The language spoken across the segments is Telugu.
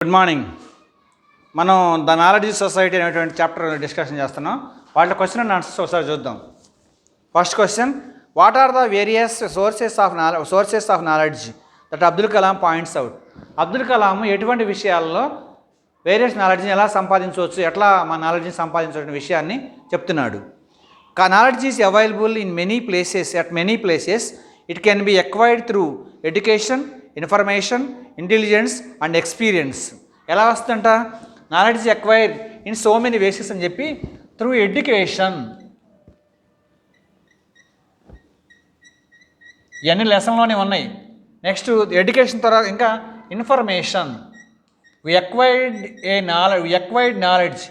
Good morning. మనం ద నాలెడ్జ్ సొసైటీ అనేటువంటి చాప్టర్ డిస్కషన్ చేస్తున్నాం. వాటి క్వశ్చన్ అండ్ ఆన్సర్స్ ఒకసారి చూద్దాం. First question, what are the various sources of knowledge that Abdul Kalam points out. Abdul Kalam ఎటువంటి విషయాల్లో వేరియస్ నాలెడ్జ్ని ఎలా సంపాదించవచ్చు, ఎట్లా మన నాలెడ్జ్ని సంపాదించే విషయాన్ని చెప్తున్నాడు. Knowledge is available in many places. It can be acquired through education, information, intelligence and experience. ఎలా వస్తుందంట? Knowledge acquire in so many versus అని చెప్పి త్రూ ఎడ్యుకేషన్, ఇవన్నీ లెసన్లోనే ఉన్నాయి. నెక్స్ట్ ఎడ్యుకేషన్ తర్వాత ఇంకా information. we acquired knowledge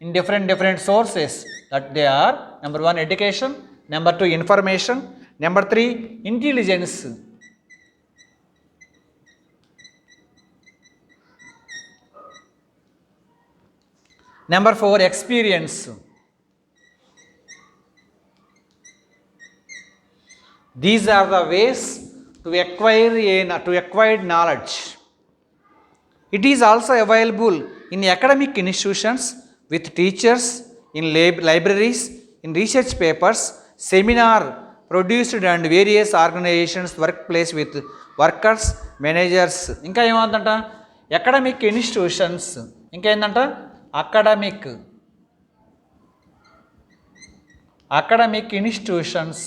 in different sources, that they are number 1 education, number 2 information, number 3 intelligence, number 4 experience. These are the ways to acquire knowledge. It is also available in academic institutions, with teachers, in libraries, in research papers, seminar produced and various organizations, workplace with workers, managers. ఇంకా ఏమందంట? Academic institutions. ఇంకా ఏంటంట? Academic institutions,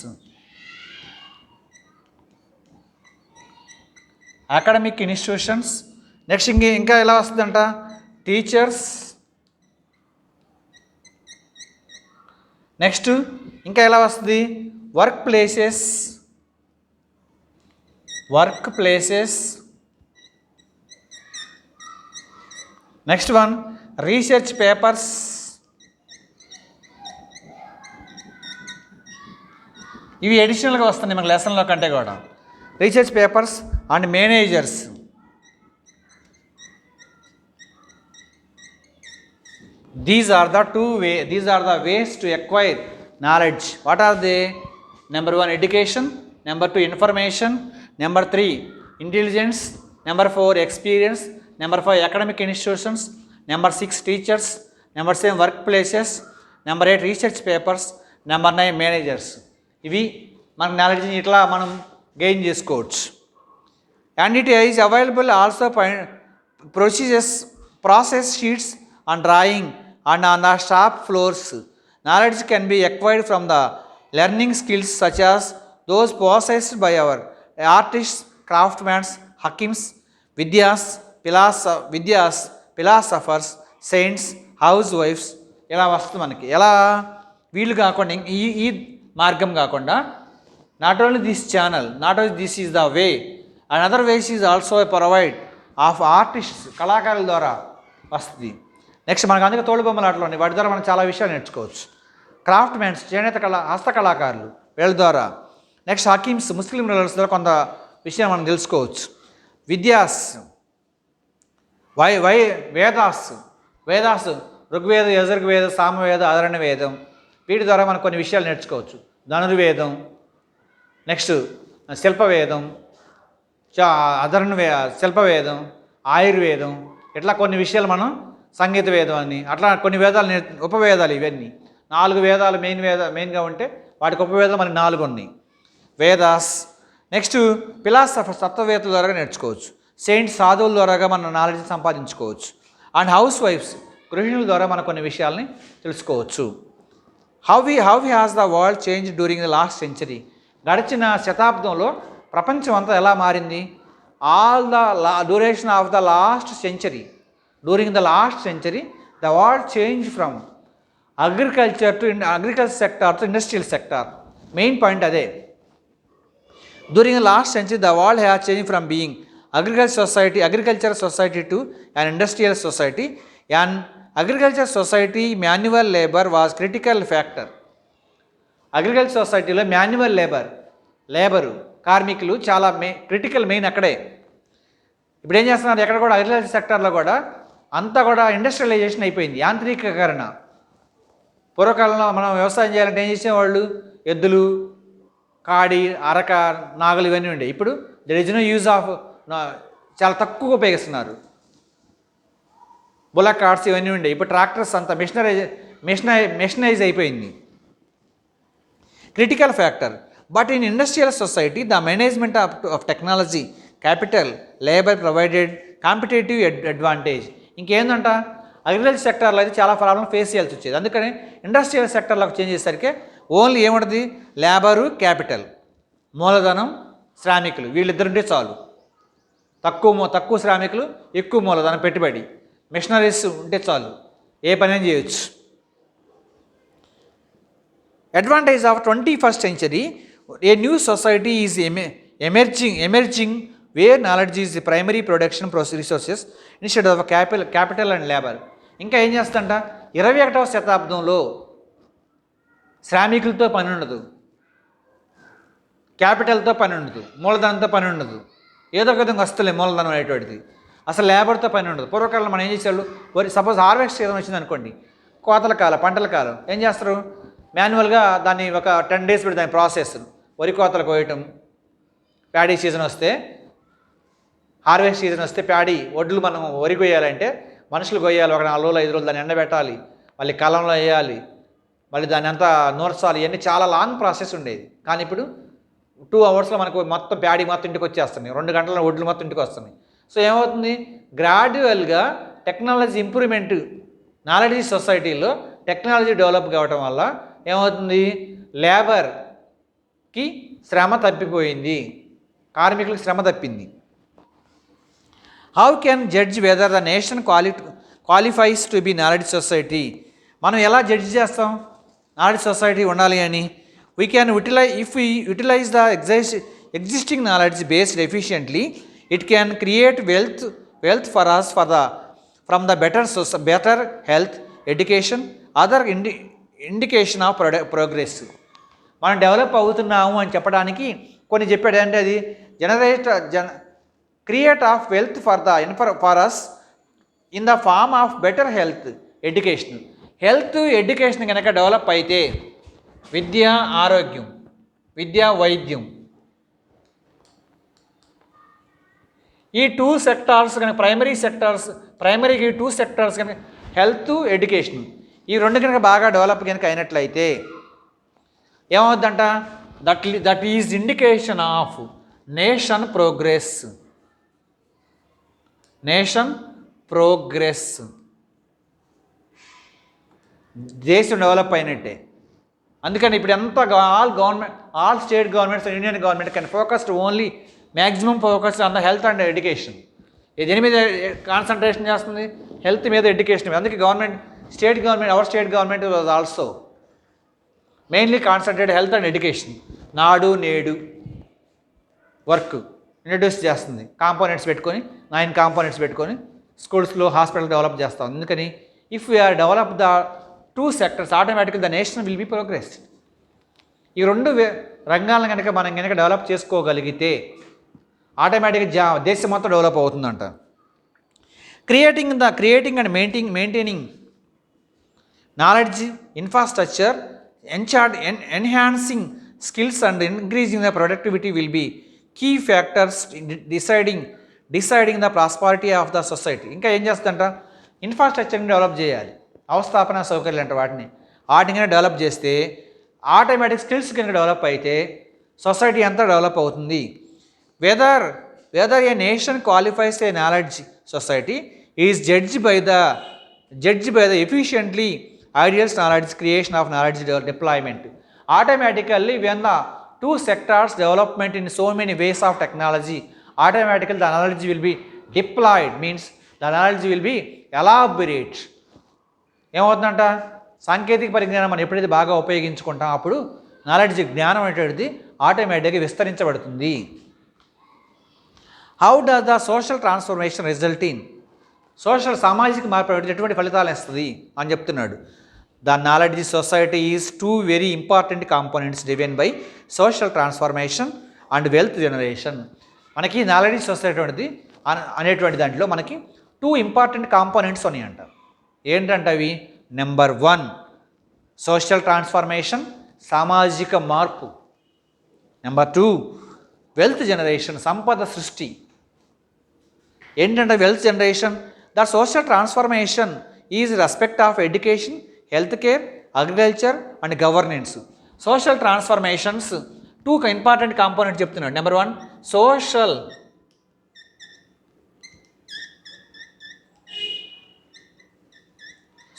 academic institutions. Next ఇంకా ఎలా వస్తుందంట? టీచర్స్. నెక్స్ట్ ఇంకా ఎలా వస్తుంది? Work places. Next one research papers. ఇవి అడిషనల్గా వస్తున్నాయి మన లెసన్లో కంటే కూడా. Research papers and managers. These are the ways to acquire knowledge. What are they? Number 1 education, number 2 information, number 3 intelligence, number 4 experience, number 5 academic institutions, number 6 teachers, number 7 workplaces, number 8 research papers, number 9 managers. ఇవి మన నాలెడ్జ్ని ఇట్లా మనం గెయిన్ చేసుకోవచ్చు. And it is available also process sheets and drawing and on the shop floors. Knowledge can be acquired from the learning skills such as those possessed by our artists, craftsmen, hakims, vidyas, philosophers, saints, housewives. ఇలా వస్తుంది మనకి. ఎలా వీళ్ళు కాకుండా ఈ మార్గం కాకుండా not only this channel, not only this is the way, and other ways is also provide of artists, కళాకారుల ద్వారా వస్తుంది. నెక్స్ట్ మనకు అందుకే తోలుబొమ్మలాటలు ఉన్నాయి, వాటి ద్వారా మనం చాలా విషయాలు నేర్చుకోవచ్చు. క్రాఫ్ట్మెన్స్, చేనేత హస్తకళాకారులు, వీళ్ళ ద్వారా. నెక్స్ట్ హకీమ్స్, ముస్లిం రూలర్స్ ద్వారా కొంత విషయం మనం తెలుసుకోవచ్చు. విద్యాస్, వేదాస్ ఋగ్వేదం, యజుర్వేదం, సామవేదం, అధర్వణ వేదం, వీటి ద్వారా మనం కొన్ని విషయాలు నేర్చుకోవచ్చు. ధనుర్వేదం, నెక్స్ట్ శిల్పవేదం, శిల్పవేదం, ఆయుర్వేదం, ఇట్లా కొన్ని విషయాలు మనం, సంగీత వేదం అని అట్లా కొన్ని వేదాలు ఉపవేదాలు. ఇవన్నీ 4 వేదాలు మెయిన్గా ఉంటే వాటికి ఉపవేదాలు మనకి 4 ఉన్నాయి. వేదాస్. నెక్స్ట్ ఫిలాసఫర్స్, తత్వవేత్తల ద్వారా నేర్చుకోవచ్చు. సెయింట్స్, సాధువుల ద్వారాగా మన నాలెడ్జ్ సంపాదించుకోవచ్చు. అండ్ హౌస్ వైఫ్స్, గృహిణుల ద్వారా మనం కొన్ని విషయాల్ని తెలుసుకోవచ్చు. How has the world change during the last century. గడిచిన శతాబ్దంలో ప్రపంచం అంతా ఎలా మారింది? All the duration of the last century, during the last century the world change from agriculture sector to industrial sector. Main point అదే. During the last century the world has change from being agricultural society to an industrial society. An agriculture society manual labor was critical factor. Agriculture సొసైటీలో మాన్యువల్ లేబరు, కార్మికులు చాలా క్రిటికల్ మెయిన్ అక్కడే. ఇప్పుడు ఏం చేస్తున్నారు? ఎక్కడ కూడా అగ్రికల్చర్ సెక్టార్లో కూడా అంతా కూడా ఇండస్ట్రియలైజేషన్ అయిపోయింది, యాంత్రీకరణ. పూర్వకాలంలో మనం వ్యవసాయం చేయాలంటే ఏం చేసేవాళ్ళు? ఎద్దులు, కాడి, అరక, నాగలు ఇవన్నీ ఉండే. ఇప్పుడు there is no use of, చాలా తక్కువ ఉపయోగిస్తున్నారు. బుల్లక్ కార్ట్స్ ఇవన్నీ ఉండే. ఇప్పుడు ట్రాక్టర్స్ అంతా మెషనైజ్ అయిపోయింది. Critical factor. But in industrial society the management of technology, capital, labour provided competitive advantage. ఇంకేందంట, అగ్రికల్చర్ సెక్టర్లో అయితే చాలా ప్రాబ్లం ఫేస్ చేయాల్సి వచ్చేది. అందుకని ఇండస్ట్రియల్ సెక్టర్లోకి చేంజ్ చేసేసరికి ఓన్లీ ఏముంటుంది, లేబరు, క్యాపిటల్, మూలధనం, శ్రామికులు, వీళ్ళిద్దరుంటే చాలు. తక్కువ శ్రామికులు, ఎక్కువ మూలధనం పెట్టుబడి, మిషనరీస్ ఉంటే చాలు, ఏ పని చేయొచ్చు. Advantage of 21st century, a new society is emerging where knowledge is the primary production resources instead of capital and labour. ఇంకా ఏం చేస్తుంట, 21వ శతాబ్దంలో శ్రామికులతో పని ఉండదు, క్యాపిటల్తో పని ఉండదు, మూలధనంతో పని ఉండదు, ఏదో ఒక విధంగా వస్తలే మూలధనం అనేటువంటిది, అసలు లేబర్తో పని ఉండదు. పూర్వకాలంలో మనం ఏం చేసేవాళ్ళు, సపోజ్ హార్వెస్ట్ సీజన్ వచ్చింది అనుకోండి, కోతల కాలం, పంటల కాలం, ఏం చేస్తారు, మాన్యువల్గా దాన్ని ఒక 10 days పెట్టి దాని ప్రాసెస్, వరి కోతలు కోయటం, ప్యాడీ సీజన్ వస్తే, హార్వెస్ట్ సీజన్ వస్తే ప్యాడీ వడ్లు మనం వరి కొయ్యాలంటే మనుషులు కొయ్యాలి, ఒక 4 రోజులు 5 రోజులు దాన్ని ఎండబెట్టాలి, మళ్ళీ కలంలో వేయాలి, మళ్ళీ దాన్ని అంతా నూర్చాలి, ఇవన్నీ చాలా లాంగ్ ప్రాసెస్ ఉండేది. కానీ ఇప్పుడు 2 hours మనకు మొత్తం ప్యాడీ మొత్తం ఇంటికి వచ్చేస్తున్నాయి, 2 గంటల వడ్లు మొత్తం ఇంటికి వస్తున్నాయి. సో ఏమవుతుంది, గ్రాడ్యువల్గా టెక్నాలజీ ఇంప్రూవ్మెంట్, నాలెడ్జ్ సొసైటీలో టెక్నాలజీ డెవలప్ కావటం వల్ల ఏమవుతుంది, లేబర్కి శ్రమ తప్పిపోయింది, కార్మికులకు శ్రమ తప్పింది. How can judge whether the nation qualifies to be knowledge society? మనం ఎలా జడ్జ్ చేస్తాం నాలెడ్జ్ సొసైటీ ఉండాలి అని? We can utilise the existing knowledge based efficiently, it can create wealth for us from the better health, education, other indication of progress. మనం డెవలప్ అవుతున్నాము అని చెప్పడానికి కొన్ని చెప్పాడు. అంటే అది create of wealth for us in the form of better health, education. Health, education కనుక డెవలప్ అయితే విద్య, ఆరోగ్యం, విద్య, వైద్యం, ఈ 2 sectors కనుక ప్రైమరీకి 2 sectors కనుక హెల్త్, ఎడ్యుకేషన్, ఈ 2 కనుక బాగా డెవలప్ కనుక అయినట్లయితే ఏమవుద్దంట, that is indication of nation progress. దేశం డెవలప్ అయినట్టే. అందుకని ఇప్పుడు ఎంత all state governments, Indian government can focused only maximum focus on the health and education. దేని మీద కాన్సన్ట్రేషన్ చేస్తుంది, హెల్త్ మీద, ఎడ్యుకేషన్ మీద. అందుకే our state government was also mainly concentrate health and education. నాడు నేడు వర్క్ ఇంట్రడ్యూస్ చేస్తుంది, 9 కాంపోనెంట్స్ పెట్టుకొని స్కూల్స్లో, హాస్పిటల్ డెవలప్ చేస్తాం. అందుకని if we are develop the 2 sectors, ఆటోమేటిక్గా the nation will be progress. ఈ 2 రంగాలను కనుక మనం కనుక డెవలప్ చేసుకోగలిగితే ఆటోమేటిక్గా దేశం మొత్తం డెవలప్ అవుతుందంట. Creating and maintaining knowledge infrastructure, enhancing skills and increasing the productivity will be key factors deciding the prosperity of the society. ఇంకా ఏం చేస్తుందంట, ఇన్ఫ్రాస్ట్రక్చర్ని డెవలప్ చేయాలి, అవస్థాపన సౌకర్యాలు అంటే వాటిని డెవలప్ చేస్తే ఆటోమేటిక్ స్కిల్స్ కనుక డెవలప్ అయితే సొసైటీ అంతా డెవలప్ అవుతుంది. Whether a nation qualifies a knowledge society is judge by the efficiently ideals knowledge creation of knowledge deployment. Automatically when the 2 sectors development in so many ways of technology, automatically the knowledge will be deployed, means the knowledge will be elaborate. ఏమవుతుందంట, సాంకేతిక పరిజ్ఞానం మనం ఎప్పుడైతే బాగా ఉపయోగించుకుంటాం అప్పుడు నాలెడ్జ్, జ్ఞానం అనేటువంటిది ఆటోమేటిక్గా విస్తరించబడుతుంది. How does the social transformation result in? సామాజిక మార్పు ఎటువంటి ఫలితాలు ఇస్తుంది అని చెప్తున్నాడు. The knowledge society is 2 very important components driven by social transformation and wealth generation. మనకి నాలెడ్జ్ సొసైటీ అనేటువంటి దాంట్లో మనకి 2 important components ఉన్నాయంట. ఏంటంటే అవి, నెంబర్ 1 సోషల్ ట్రాన్స్ఫర్మేషన్, సామాజిక మార్పు. నెంబర్ 2 వెల్త్ జనరేషన్, సంపద సృష్టి. ఏంటంటే wealth generation, the social transformation is respect of education, health care, agriculture and governance. Social transformations 2 important component చెప్తున్నాడు. Number 1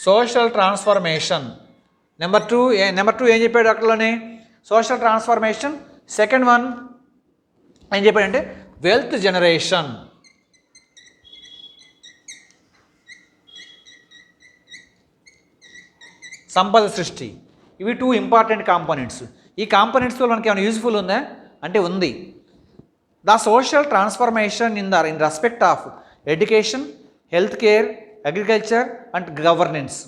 social transformation. నెంబర్ 2 ఏం చెప్పాడు అక్కడలోనే? Social transformation. సెకండ్ వన్ ఏం చెప్పాడంటే వెల్త్ జనరేషన్. సంపద సృష్టి. ఇవి 2 ఇంపార్టెంట్ కాంపోనెంట్స్. ఈ కాంపోనెంట్స్లో మనకి ఏమైనా యూజ్ఫుల్ ఉందా అంటే ఉంది. The social transformation in respect of education, health care, agriculture and governance.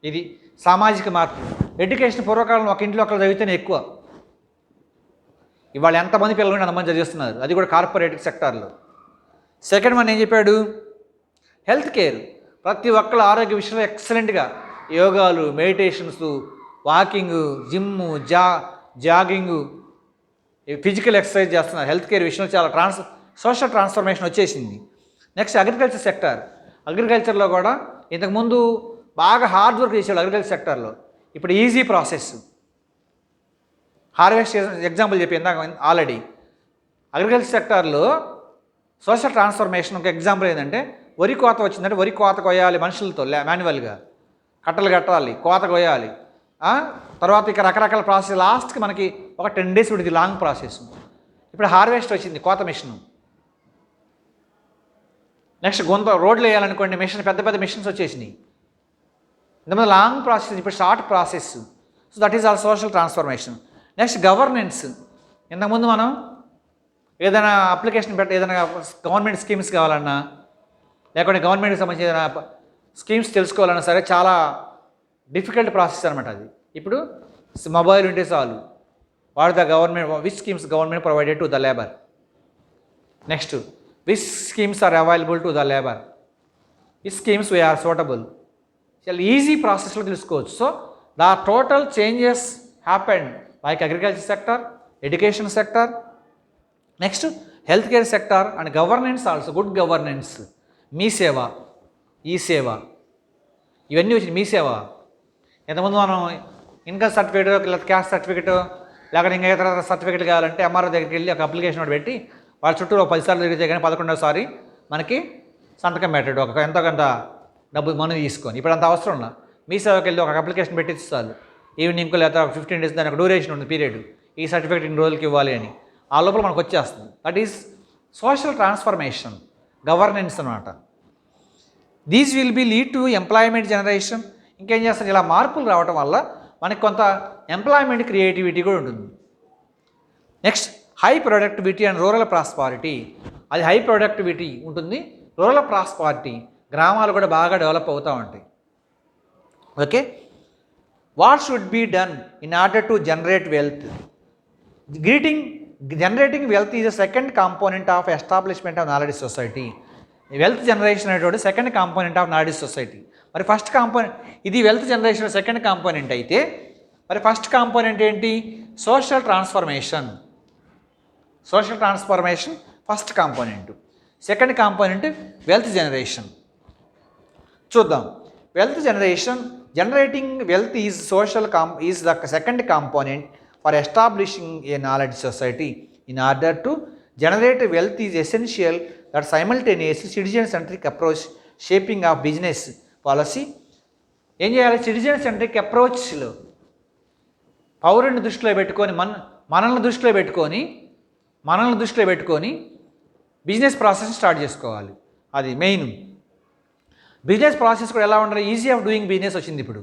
ఇది సామాజిక మార్పు. ఎడ్యుకేషన్ పూర్వకాలంలో ఒక ఇంట్లో ఒకరు చదివితేనే ఎక్కువ. ఇవాళ ఎంతమంది పిల్లలు అంతమంది చదివిస్తున్నారు, అది కూడా కార్పొరేట్ సెక్టార్లో. సెకండ్ వన్ ఏం చెప్పాడు? Health care. ప్రతి ఒక్కళ్ళ ఆరోగ్య విషయంలో ఎక్సలెంట్గా యోగాలు, meditations, walking, gym, jogging, physical exercise చేస్తున్నారు. హెల్త్ కేర్ విషయంలో చాలా సోషల్ ట్రాన్స్ఫర్మేషన్ వచ్చేసింది. Next agriculture sector. అగ్రికల్చర్లో కూడా ఇంతకుముందు బాగా హార్డ్ వర్క్ చేసేవాళ్ళు అగ్రికల్చర్ సెక్టార్లో. ఇప్పుడు ఈజీ ప్రాసెస్. హార్వెస్ట్ ఎగ్జాంపుల్ చెప్పి ఇందాక ఆల్రెడీ. అగ్రికల్చర్ సెక్టార్లో సోషల్ ట్రాన్స్ఫర్మేషన్ ఒక ఎగ్జాంపుల్ ఏంటంటే వరి కోత వచ్చిందంటే వరి కోత కొయ్యాలి మనుషులతో మాన్యువల్గా, కట్టలు కట్టాలి, కోత కొయ్యాలి. తర్వాత ఇక రకరకాల ప్రాసెస్. లాస్ట్కి మనకి ఒక 10 days ఉంటుంది లాంగ్ ప్రాసెస్. ఇప్పుడు హార్వెస్ట్ వచ్చింది, కోత మిషన్. నెక్స్ట్ రోడ్లు వేయాలనుకోండి, మిషన్, పెద్ద పెద్ద మిషన్స్ వచ్చేసినాయి. ఇంతమంది లాంగ్ ప్రాసెస్, ఇప్పుడు short process. So that is all social transformation. Next governance. ఇంతకుముందు మనం ఏదైనా అప్లికేషన్ ఏదైనా గవర్నమెంట్ స్కీమ్స్ కావాలన్నా, లేకుంటే గవర్నమెంట్కి సంబంధించిన ఏదైనా స్కీమ్స్ తెలుసుకోవాలన్నా సరే చాలా డిఫికల్ట్ ప్రాసెస్ అనమాట అది. ఇప్పుడు మొబైల్ ఉంటే చాలు, what the government, which schemes government provided to the labour. Next which schemes are available to the labour, which schemes we are suitable. చాలా ఈజీ ప్రాసెస్లో తెలుసుకోవచ్చు. So the total changes happened like agriculture sector, education sector, next health care sector and governance also. Good governance. MeeSeva, eSeva, ఇవన్నీ వచ్చినాయి. మీ సేవ. ఎంతమంది మనం ఇన్కమ్ సర్టిఫికేట్ లేదా క్యాస్ట్ సర్టిఫికేట్ లేకపోతే ఇంకా ఇతర సర్టిఫికేట్ కావాలంటే ఎంఆర్ఓ దగ్గరికి వెళ్ళి ఒక అప్లికేషన్ ఒకటి పెట్టి వాళ్ళ చుట్టూ 10 సార్లు తిరిగితే కానీ 11వ మనకి సంతకం పెట్టాడు, ఒక ఎంతో కొంత డబ్బు మనం తీసుకొని. ఇప్పుడు అంత అవసరం ఉన్నా మీ సేవకి వెళ్ళి ఒక అప్లికేషన్ పెట్టి చాలు. ఈవినింగ్ లేదా 15 days దానికి డ్యూరేషన్ ఉంది పీరియడ్, ఈ సర్టిఫికేట్ ఇన్ని రోజులకి ఇవ్వాలి అని. ఆ లోపల మనకు వచ్చేస్తుంది. That is social transformation, governance అనమాట. These will be lead to employment generation. ఇంకేం చేస్తారు, ఇలా మార్పులు రావడం వల్ల మనకి కొంత ఎంప్లాయ్మెంట్ క్రియేటివిటీ కూడా ఉంటుంది. Next high productivity and rural prosperity. అది హై ప్రొడక్టివిటీ ఉంటుంది, రూరల్ ప్రాస్పారిటీ, గ్రామాలు కూడా బాగా డెవలప్ అవుతూ ఉంటాయి. Okay. What should be done in order to generate wealth? Generating wealth is a second component of establishment of knowledge society. Wealth generation అనేటువంటి second component of knowledge society. మరి ఫస్ట్ కాంపోనెంట్ ఇది వెల్త్ జనరేషన్ సెకండ్ కాంపోనెంట్ అయితే మరి ఫస్ట్ కాంపోనెంట్ ఏంటి? Social transformation. Social transformation first component. Second component wealth generation. చూద్దాం. Wealth generation, generating wealth is is the second component for establishing a knowledge society. In order to generate wealth is essential that simultaneous citizen centric approach shaping of business policy. ఏం చేయాలి? సిటిజన్ సెంట్రిక్ అప్రోచ్లో పౌరుని దృష్టిలో పెట్టుకొని మనల్ని దృష్టిలో పెట్టుకొని బిజినెస్ ప్రాసెస్ స్టార్ట్ చేసుకోవాలి. అది మెయిన్. బిజినెస్ ప్రాసెస్ కూడా ఎలా ఉండాలి? ఈజీ ఆఫ్ డూయింగ్ బిజినెస్ వచ్చింది ఇప్పుడు,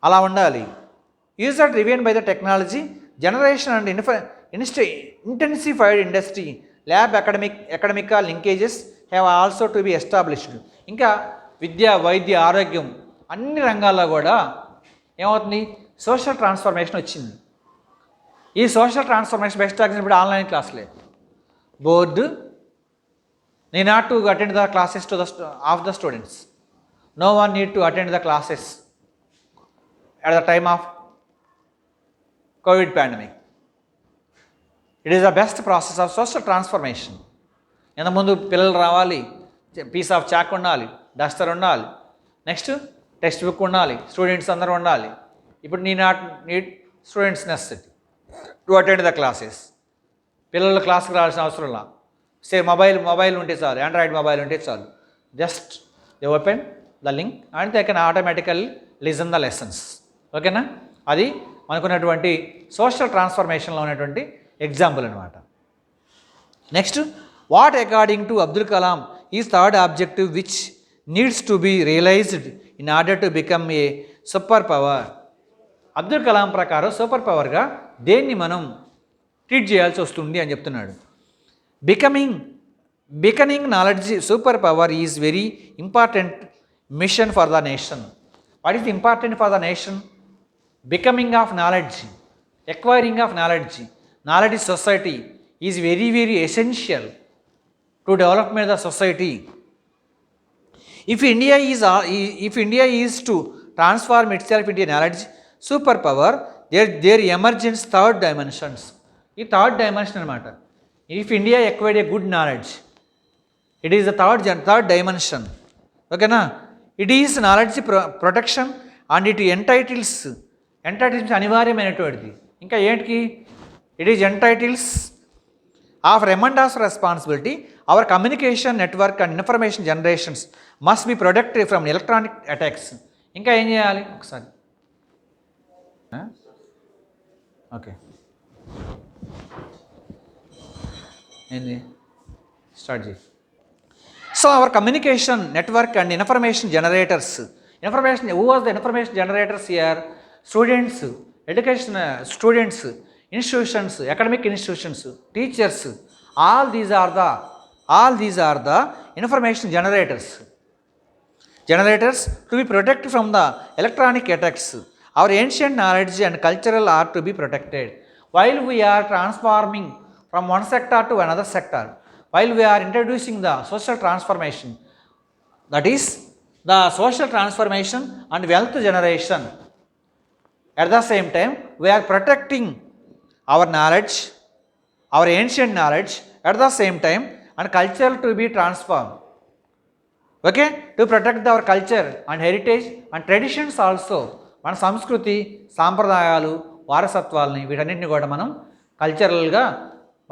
అలా ఉండాలి. User driven by the technology, generation and intensified industry, lab academical linkages have also to be established. ఇంకా విద్య, వైద్య, ఆరోగ్యం అన్ని రంగాల్లో కూడా ఏమవుతుంది? సోషల్ ట్రాన్స్ఫర్మేషన్ వచ్చింది. ఈ సోషల్ ట్రాన్స్ఫర్మేషన్ బెస్ట్ ఎగ్జాంపుల్ ఇప్పుడు ఆన్లైన్ క్లాసులే. Board need not to attend the classes of the students. No one need to attend the classes at the time of COVID pandemic. It is the best process of social transformation. ఇంత ముందు పిల్లలు రావాలి, పీస్ ఆఫ్ చాక్ ఉండాలి, డస్టర్ ఉండాలి, నెక్స్ట్ టెక్స్ట్ బుక్ ఉండాలి, స్టూడెంట్స్ అందరూ ఉండాలి. ఇప్పుడు need students necessity to attend the classes. పిల్లలు క్లాస్కి రావాల్సిన అవసరంలా, మొబైల్ ఉంటే చాలు, ఆండ్రాయిడ్ మొబైల్ ఉంటే చాలు, just they open the link and they can automatically listen the lessons. ఓకేనా, అది మనకున్నటువంటి సోషల్ ట్రాన్స్ఫర్మేషన్లో ఉన్నటువంటి ఎగ్జాంపుల్ అనమాట. Next, what according to Abdul Kalam is third objective which needs to be realised in order to become a super power. అబ్దుల్ కలాం ప్రకారం సూపర్ పవర్గా దేన్ని మనం ట్రీట్ చేయాల్సి వస్తుంది అని చెప్తున్నాడు. Becoming knowledge super power is very important mission for the nation. What is important for the nation? Becoming of knowledge, acquiring of knowledge, knowledge society is very very essential to development the society. If India is to transform itself into a knowledge superpower, there emerges third dimensions. ఈ థర్డ్ డైమెన్షన్ అనమాట. If India acquired a good knowledge, it is the third dimension. ఓకేనా, it is knowledge protection and it entitles అనివార్యమైనటువంటిది. ఇంకా ఏంటికి? It is entitles of tremendous responsibility our communication network and information generations must be protected from electronic attacks. ఇంకా ఏం చేయాలి ఒకసారి? ఓకే, ఏంది స్టార్ట్ చేయి. So our communication network and information generators, who was the information generators here? Students, education students, institutions, academic institutions, teachers, all these are the information generators to be protected from the electronic attacks. Our ancient knowledge and cultural are to be protected while we are transforming from one sector to another sector, while we are introducing the social transformation, that is the social transformation and wealth generation. At the same time we are protecting our knowledge, our ancient knowledge at the same time and culture to be transformed. Okay, to protect our culture and heritage and traditions also. మన సంస్కృతి, సాంప్రదాయాలు, వారసత్వాలని వీటన్నిటిని కూడా మనం కల్చరల్గా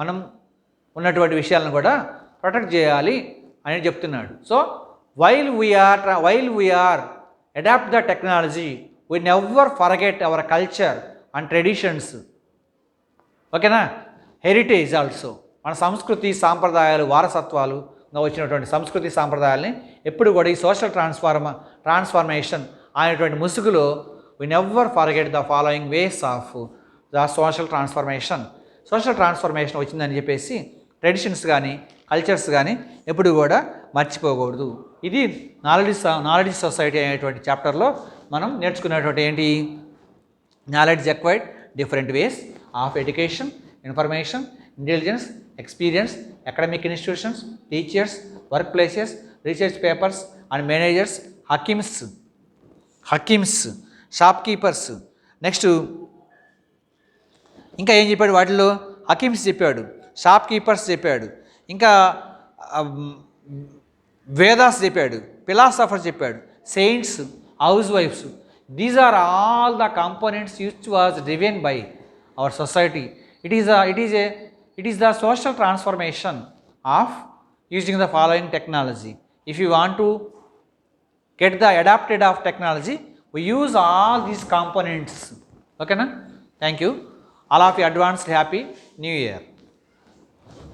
మనం ఉన్నటువంటి విషయాలను కూడా ప్రొటెక్ట్ చేయాలి అని చెప్తున్నాడు. So while we are adopt the technology we never forget our culture and traditions. ఓకేనా, హెరిటేజ్ ఆల్సో. మన సంస్కృతి, సాంప్రదాయాలు, వారసత్వాలుగా వచ్చినటువంటి సంస్కృతి సాంప్రదాయాలని ఎప్పుడు కూడా ఈ సోషల్ ట్రాన్స్ఫర్మేషన్ అనేటువంటి ముసుగులో we never forget the following ways of the social transformation. Social transformation వచ్చిందని చెప్పేసి ట్రెడిషన్స్ కానీ కల్చర్స్ కానీ ఎప్పుడు కూడా మర్చిపోకూడదు. ఇది నాలెడ్జ్ సొసైటీ అనేటువంటి చాప్టర్లో మనం నేర్చుకునేటువంటి ఏంటి? Knowledge acquired different ways of education, information, intelligence, experience, academic institutions, teachers, work places, research papers and managers, hakims, shopkeepers. Next ఇంకా ఏం చెప్పాడు? వాటిలో హకీమ్స్ చెప్పాడు, షాప్కీపర్స్ చెప్పాడు, ఇంకా వేదాస్ చెప్పాడు, ఫిలాసఫర్స్ చెప్పాడు, సెయింట్స్, హౌస్ వైఫ్స్. These are all the components which was driven by our society. It is the social transformation of using the following technology. If you want to get the adapted of technology, we use all these components. Okay na? Thank you. All of you advanced happy new year.